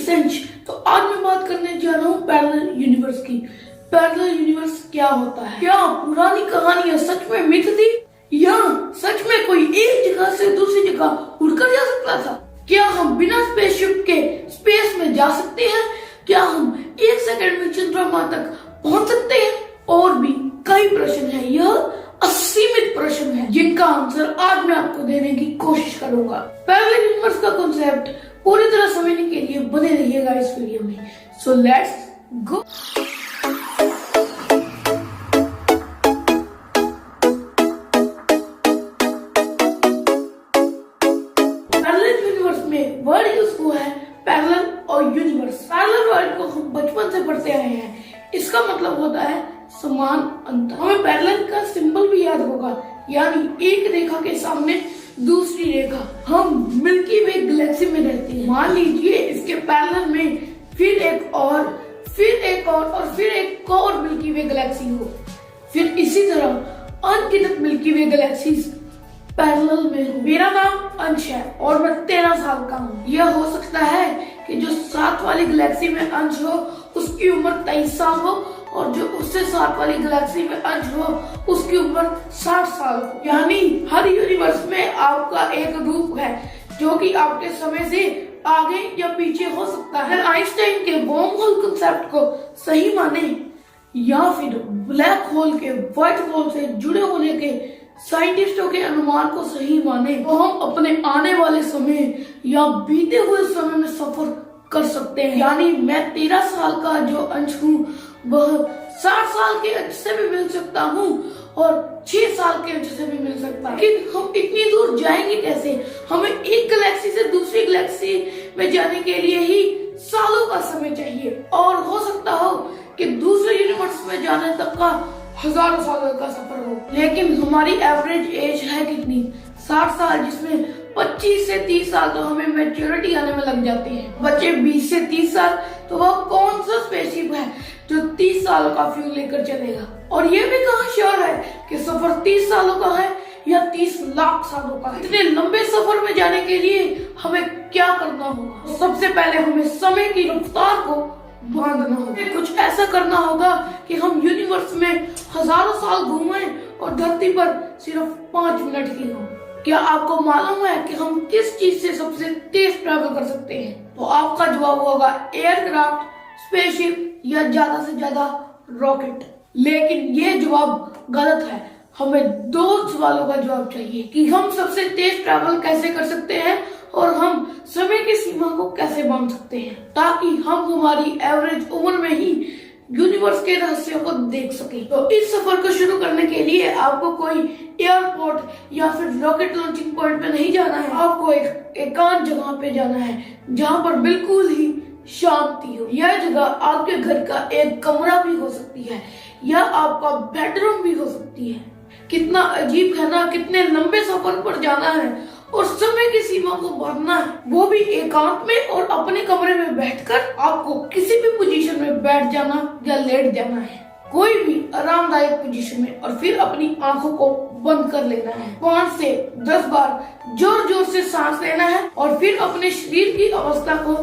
इसेंच। तो आज मैं बात करने जा रहा हूँ पैरेलल यूनिवर्स की। पैरेलल यूनिवर्स क्या होता है? क्या पुरानी कहानियां सच में मिथ थी, या सच में कोई एक जगह से दूसरी जगह उड़कर जा सकता था? क्या हम बिना स्पेसशिप के स्पेस में जा सकते हैं? क्या हम एक सेकंड में चंद्रमा तक पहुंच सकते हैं? और भी कई प्रश्न हैं। यह असीमित प्रश्न है जिनका आंसर आज मैं आपको देने की कोशिश करूंगा। पैरेलल यूनिवर्स का कॉन्सेप्ट पूरी तरह समझने के लिए बने रहिएगा इस वीडियो में। So let's go. Parallel universe में वर्ड यूज हुआ है पैरेलल और यूनिवर्स। पैरेलल वर्ड को हम बचपन से पढ़ते आए हैं। इसका मतलब होता है समान अंतर। हमें पैरेलल का सिंबल भी याद होगा, यानी एक रेखा के सामने दूसरी रेखा। हम मिल्की वे गैलेक्सी में रहते हैं। मान लीजिए इसके पैरेलल में फिर एक और फिर एक और मिल्की वे गैलेक्सी हो। फिर इसी तरह अनगिनत मिल्की वे गैलेक्सीज पैरेलल में हो। मेरा नाम अंश है और मैं 13 साल का हूँ। यह हो सकता है कि जो 7 वाली गैलेक्सी में अंश हो उसकी उम्र 23 साल हो, और जो उससे 7 वाली गैलेक्सी में अंश हो उसकी उम्र 60 साल हो। यानी हर यूनिवर्स में आपका एक रूप है जो कि आपके समय से आगे या पीछे हो सकता है। आइंस्टाइन के वर्म होल कंसेप्ट को सही माने, या फिर ब्लैक होल के व्हाइट होल से जुड़े होने के साइंटिस्टों के अनुमान को सही माने, तो हम अपने आने वाले समय या बीते हुए समय में सफर कर सकते हैं। यानी मैं 13 साल का जो अंश हूँ वह 60 साल के अंश से भी मिल सकता हूँ और 6 साल के अंश से भी मिल सकता है। लेकिन हम इतनी दूर जाएंगे कैसे? हमें एक गैलेक्सी से दूसरी गैलेक्सी में जाने के लिए ही सालों का समय चाहिए, और हो सकता हो कि दूसरे यूनिवर्स में जाने तक का हजारों सालों का सफर हो। लेकिन हमारी एवरेज एज है कितनी? 60 साल, जिसमें 25 से 30 साल तो हमें मैच्योरिटी आने में लग जाते हैं। बच्चे 20 से 30 साल, तो वह कौन सा स्पेसशिप है जो 30 सालों का फ्यूल लेकर चलेगा? और ये भी कहाँ श्योर है कि सफर 30 सालों का है या 30 लाख सालों का है? इतने लंबे सफर में जाने के लिए हमें क्या करना होगा? सबसे पहले हमें समय की रफ्तार को बांधना होगा। कुछ ऐसा करना होगा कि हम यूनिवर्स में हजारों साल घूमें और धरती पर सिर्फ 5 मिनट ही हो। क्या आपको मालूम है कि हम किस चीज से सबसे तेज ट्रैवल कर सकते हैं? तो आपका जवाब होगा एयरक्राफ्ट, स्पेसशिप या ज्यादा से ज्यादा रॉकेट। लेकिन ये जवाब गलत है। हमें 2 सवालों का जवाब चाहिए कि हम सबसे तेज ट्रैवल कैसे कर सकते हैं और हम समय की सीमा को कैसे बांध सकते हैं, ताकि हम हमारी एवरेज उम्र में ही यूनिवर्स के रहस्यों को देख सके। तो इस सफर को शुरू करने के लिए आपको कोई एयरपोर्ट या फिर रॉकेट लॉन्चिंग पॉइंट पे नहीं जाना है। आपको एक एकांत जगह पे जाना है जहाँ पर बिल्कुल ही शांति हो। यह जगह आपके घर का एक कमरा भी हो सकती है या आपका बेडरूम भी हो सकती है। कितना अजीब है ना, कितने लंबे सफर पर जाना है और समय की सीमा को बांधना है, वो भी एकांत में, और अपने कमरे में बैठकर आपको किसी भी पोजीशन में बैठ जाना या लेट जाना है, कोई भी आरामदायक पोजीशन में, और फिर अपनी आंखों को बंद कर लेना है। 5 से 10 बार जोर जोर से सांस लेना है और फिर अपने शरीर की अवस्था को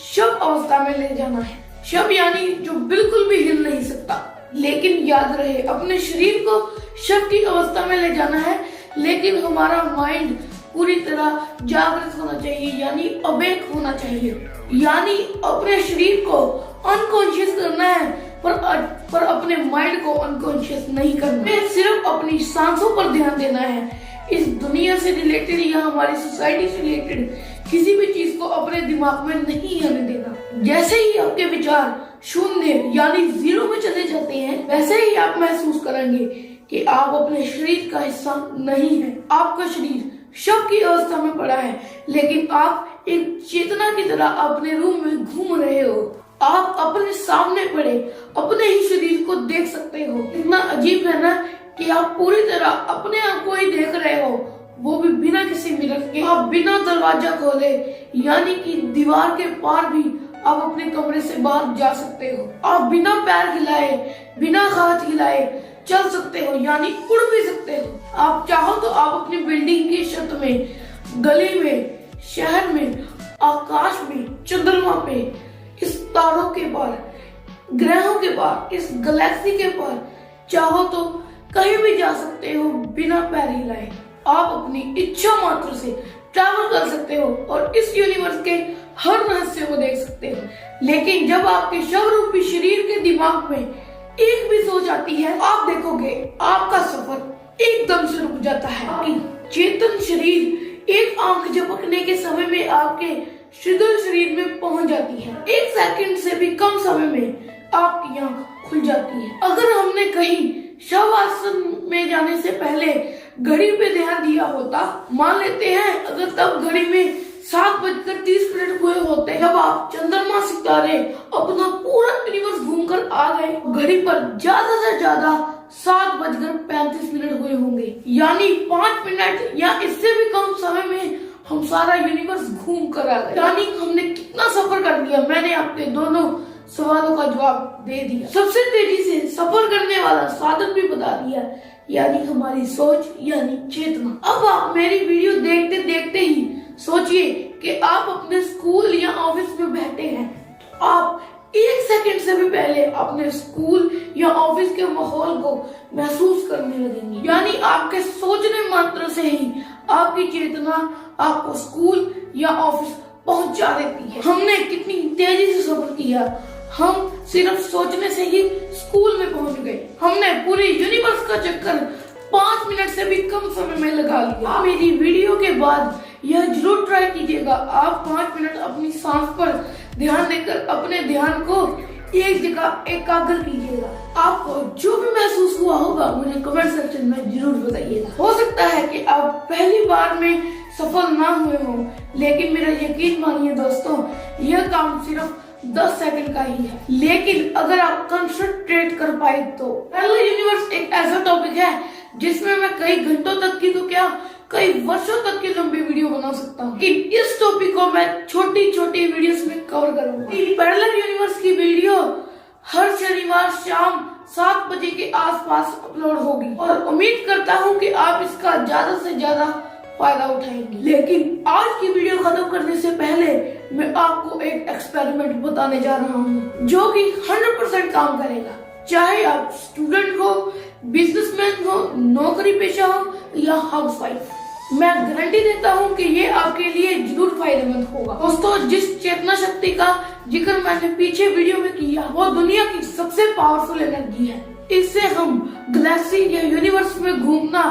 शव अवस्था में ले जाना है। शव यानी जो बिल्कुल भी हिल नहीं सकता। लेकिन याद रहे, अपने शरीर को शव की अवस्था में ले जाना है, लेकिन हमारा माइंड पूरी तरह जागृत होना चाहिए, यानी अवेक होना चाहिए। यानी अपने शरीर को अनकॉन्शियस करना है, पर अपने माइंड को अनकॉन्शियस नहीं करना है। सिर्फ अपनी सांसों पर ध्यान देना है। इस दुनिया से रिलेटेड या हमारी सोसाइटी से रिलेटेड किसी भी चीज को अपने दिमाग में नहीं आने देना। जैसे ही आपके विचार शून्य यानी 0 में चले जाते हैं, वैसे ही आप महसूस करेंगे कि आप अपने शरीर का हिस्सा नहीं है। आपका शरीर शव की अवस्था में पड़ा है, लेकिन आप एक चेतना की तरह अपने रूम में घूम रहे हो। आप अपने सामने पड़े अपने ही शरीर को देख सकते हो। इतना अजीब है ना कि आप पूरी तरह अपने आप को ही देख रहे हो, वो भी बिना किसी मिरर के। आप बिना दरवाजा खोले, यानी कि दीवार के पार भी आप अपने कमरे से बाहर जा सकते हो। आप बिना पैर हिलाए, बिना हाथ हिलाए चल सकते हो, यानी उड़ भी सकते हो। आप चाहो तो आप अपनी बिल्डिंग की छत में, गली में, शहर में, आकाश में, चंद्रमा पे तारों के पार, ग्रहों के पार, इस गैलेक्सी के पार चाहो तो कहीं भी जा सकते हो बिना पैर हिलाए। आप अपनी इच्छा मात्र से ट्रैवल कर सकते हो और इस यूनिवर्स के हर रहस्य को देख सकते हो। लेकिन जब आपके शव रूपी शरीर के दिमाग में एक भी सोच आती है, आप देखोगे आपका सफर एकदम से रुक जाता है। आपकी चेतन शरीर एक आंख झपकने के समय में आपके शिथिल शरीर में पहुंच जाती है। 1 सेकंड से भी कम समय में आपकी आंख खुल जाती है। अगर हमने कहीं शव आसन में जाने से पहले घड़ी पे ध्यान दिया होता, मान लेते हैं अगर तब घड़ी में 7:30 हुए होते, जब आप चंद्रमा सितारे अपना पूरा यूनिवर्स घूमकर आ गए, घड़ी पर ज्यादा से ज्यादा 7:35 हुए होंगे। यानी 5 मिनट या इससे भी कम समय में हम सारा यूनिवर्स घूम कर आ गए। यानी हमने कितना सफर कर लिया। मैंने आपके दोनों सवालों का जवाब दे दिया। सबसे तेजी से सफर करने वाला साधन भी बता दिया, यानी हमारी सोच यानी चेतना। अब आप मेरी वीडियो देखते देखते ही सोचिए कि आप अपने स्कूल या ऑफिस में बैठे हैं, तो आप 1 सेकंड से भी पहले अपने स्कूल या ऑफिस के माहौल को महसूस करने लगेंगे। यानी आपके सोचने मात्र से ही आपकी चेतना आपको स्कूल या ऑफिस पहुंचा देती है। हमने कितनी तेजी से सफर किया, हम सिर्फ सोचने से ही स्कूल में पहुंच गए। हमने पूरे यूनिवर्स का चक्कर 5 मिनट से भी कम समय में लगा लिया। मेरी वीडियो के बाद यह जरूर ट्राई कीजिएगा। आप 5 मिनट अपनी सांस पर ध्यान देकर अपने ध्यान को एक जगह एकाग्र कीजिएगा। आपको जो भी महसूस हुआ होगा मुझे कमेंट सेक्शन में जरूर बताइएगा। हो सकता है कि आप पहली बार में सफल ना हुए हों, लेकिन मेरा यकीन मानिए दोस्तों, यह काम सिर्फ 10 सेकंड का ही है। लेकिन अगर आप कंसंट्रेट कर पाए तो। पैरेलल यूनिवर्स एक ऐसा टॉपिक है जिसमें मैं कई घंटों तक की तो क्या कई वर्षों तक की लंबी वीडियो बना सकता हूँ। इस टॉपिक को मैं छोटी छोटी वीडियोस में कवर करूंगा। पैरेलल यूनिवर्स की वीडियो हर शनिवार शाम 7 बजे के आसपास अपलोड होगी और उम्मीद करता हूँ कि आप इसका ज्यादा से ज्यादा फायदा उठाएंगे। लेकिन आज की वीडियो खत्म करने से पहले मैं आपको एक एक्सपेरिमेंट बताने जा रहा हूँ जो कि 100% काम करेगा। चाहे आप स्टूडेंट हो, बिजनेसमैन हो, नौकरी पेशा हो या हाउसवाइफ, मैं गारंटी देता हूँ कि ये आपके लिए जरूर फायदेमंद होगा। दोस्तों, जिस चेतना शक्ति का जिक्र मैंने पीछे वीडियो में किया वो दुनिया की सबसे पावरफुल एनर्जी है। इससे हम गैलेक्सी या यूनिवर्स में घूमना,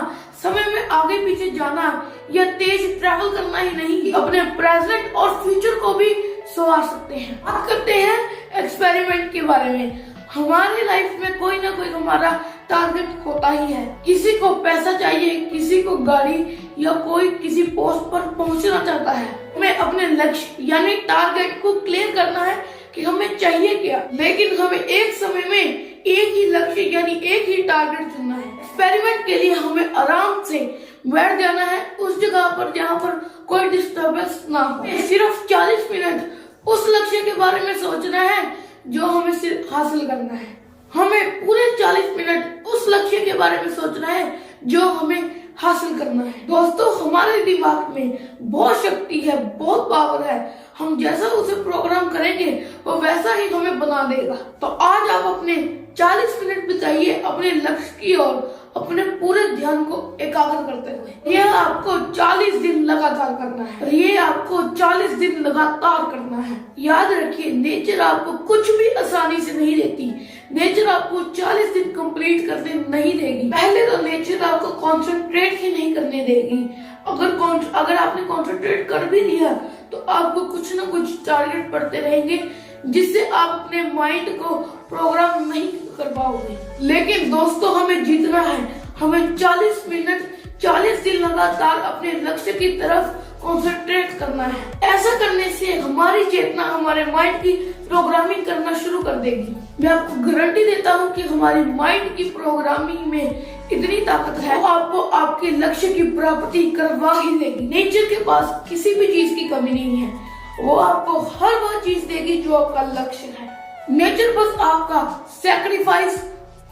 समय में आगे पीछे जाना या तेज ट्रैवल करना ही नहीं, अपने प्रेजेंट और फ्यूचर को भी संवार सकते हैं। बात करते हैं एक्सपेरिमेंट के बारे में। हमारे लाइफ में कोई ना कोई हमारा टारगेट होता ही है। किसी को पैसा चाहिए, किसी को गाड़ी या कोई किसी पोस्ट पर पहुंचना चाहता है। हमें अपने लक्ष्य यानी टारगेट को क्लियर करना है कि हमें चाहिए क्या। लेकिन हमें एक समय में एक ही लक्ष्य यानी एक ही टारगेट चुनना है। एक्सपेरिमेंट के लिए हमें आराम से बैठ जाना है उस जगह पर जहाँ पर कोई डिस्टर्बेंस ना हो। सिर्फ 40 मिनट उस लक्ष्य के बारे में सोचना है जो हमें सिर्फ हासिल करना है। हमें पूरे 40 मिनट उस लक्ष्य के बारे में सोचना है जो हमें हासिल करना है। दोस्तों, हमारे दिमाग में बहुत शक्ति है, बहुत पावर है। हम जैसा उसे प्रोग्राम करेंगे वो वैसा ही हमें बना देगा। तो आज आप अपने 40 मिनट बिताइए अपने लक्ष्य की ओर अपने पूरे ध्यान को एकाग्र करते हुए। यह आपको 40 दिन लगातार करना है और ये आपको 40 दिन लगातार करना है। याद रखिए, नेचर आपको कुछ भी आसानी से नहीं देती। नेचर आपको 40 दिन कंप्लीट करने नहीं देगी। पहले तो नेचर आपको कंसंट्रेट ही नहीं करने देगी। अगर आपने कंसंट्रेट कर भी लिया तो आपको कुछ ना कुछ टारगेट पड़ते रहेंगे जिससे आप अपने माइंड को प्रोग्राम नहीं कर पाओगे। लेकिन दोस्तों, हमें जीतना है। हमें 40 मिनट 40 दिन लगातार अपने लक्ष्य की तरफ कंसंट्रेट करना है। ऐसा करने से हमारी चेतना हमारे माइंड की प्रोग्रामिंग करना शुरू कर देगी। मैं आपको गारंटी देता हूँ कि हमारी माइंड की प्रोग्रामिंग में इतनी ताकत है वो आपको आपके लक्ष्य की प्राप्ति करवा ही देगी। नेचर के पास किसी भी चीज की कमी नहीं है, वो आपको हर वह चीज देगी जो आपका लक्ष्य है। नेचर बस आपका सैक्रिफाइस,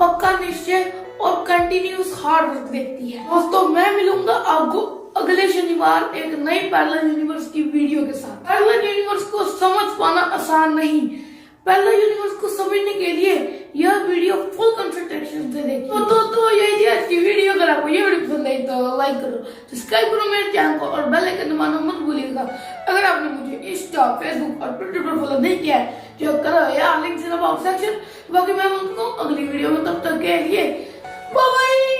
पक्का निश्चय और कंटिन्यूस हार्ड वर्क देखती है। दोस्तों, मैं मिलूंगा आपको अगले शनिवार एक नई पैरेलल यूनिवर्स की वीडियो के साथ। पैरेलल यूनिवर्स को समझ पाना आसान नहीं, पैरेलल यूनिवर्स को समझने के लिए यह वीडियो फुल कंसंट्रेशन से देखिए। तो यही थी आज की वीडियो। अगर आपको ये वीडियो पसंद आई तो लाइक करो, सब्सक्राइब करो मेरे चैनल को और बेल आइकन दबाना मत भूलिएगा। अगर आपने मुझे इंस्टा, फेसबुक और ट्विटर पर फॉलो नहीं किया है जो करो या लिंक इन द सेक्शन। बाकी मैं मिलता हूं अगली वीडियो में, तब तक के लिए बाय बाय।